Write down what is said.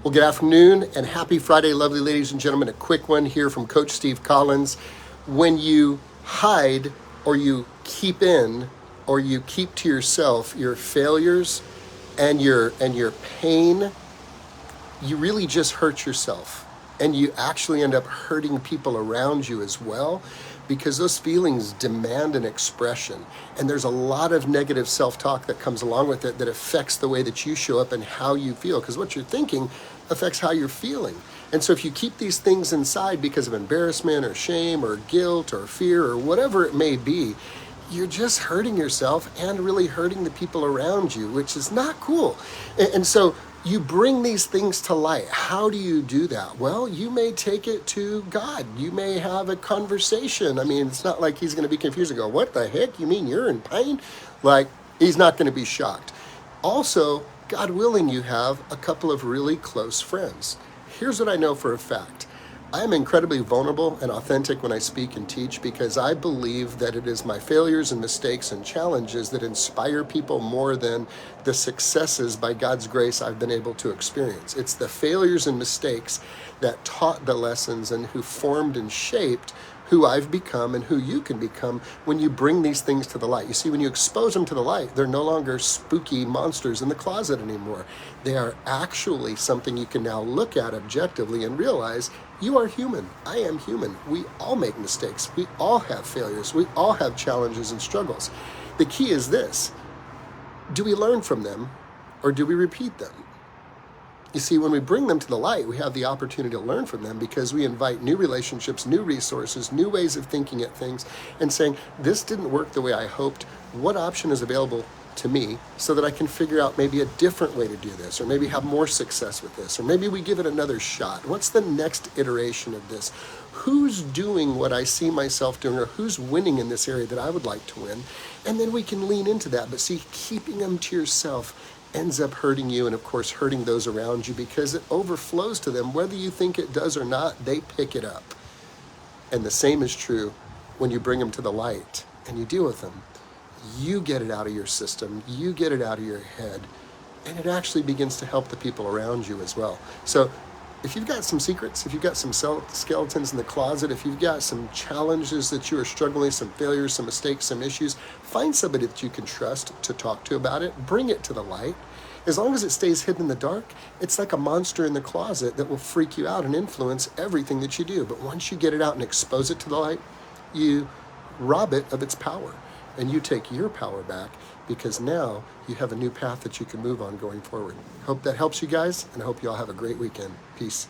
Well, good afternoon and happy Friday, lovely ladies and gentlemen. A quick one here from Coach Steve Collins. When you hide or you keep in or you keep to yourself your failures and your pain, you really just hurt yourself. And you actually end up hurting people around you as well, because those feelings demand an expression. And there's a lot of negative self-talk that comes along with it that affects the way that you show up and how you feel, because what you're thinking affects how you're feeling. And so if you keep these things inside because of embarrassment or shame or guilt or fear or whatever it may be, you're just hurting yourself and really hurting the people around you, which is not cool. And so you bring these things to light. How do you do that? Well, you may take it to God. You may have a conversation. I mean, it's not like he's going to be confused and go, what the heck? You mean you're in pain? Like, he's not going to be shocked. Also, God willing, you have a couple of really close friends. Here's what I know for a fact. I am incredibly vulnerable and authentic when I speak and teach, because I believe that it is my failures and mistakes and challenges that inspire people more than the successes by God's grace I've been able to experience. It's the failures and mistakes that taught the lessons and who formed and shaped who I've become and who you can become when you bring these things to the light. You see, when you expose them to the light, they're no longer spooky monsters in the closet anymore. They are actually something you can now look at objectively and realize you are human. I am human. We all make mistakes. We all have failures. We all have challenges and struggles. The key is this: do we learn from them or do we repeat them? You see, when we bring them to the light, we have the opportunity to learn from them, because we invite new relationships, new resources, new ways of thinking at things, and saying, this didn't work the way I hoped. What option is available to me so that I can figure out maybe a different way to do this, or maybe have more success with this, or maybe we give it another shot. What's the next iteration of this? Who's doing what I see myself doing, or who's winning in this area that I would like to win? And then we can lean into that. But see, keeping them to yourself ends up hurting you, and of course hurting those around you, because it overflows to them. Whether you think it does or not, they pick it up. And the same is true when you bring them to the light and you deal with them. You get it out of your system, you get it out of your head, and it actually begins to help the people around you as well. So if you've got some secrets, if you've got some skeletons in the closet, if you've got some challenges that you are struggling, some failures, some mistakes, some issues, find somebody that you can trust to talk to about it. Bring it to the light. As long as it stays hidden in the dark, it's like a monster in the closet that will freak you out and influence everything that you do. But once you get it out and expose it to the light, you rob it of its power, and you take your power back, because now you have a new path that you can move on going forward. Hope that helps you guys, and I hope you all have a great weekend. Peace.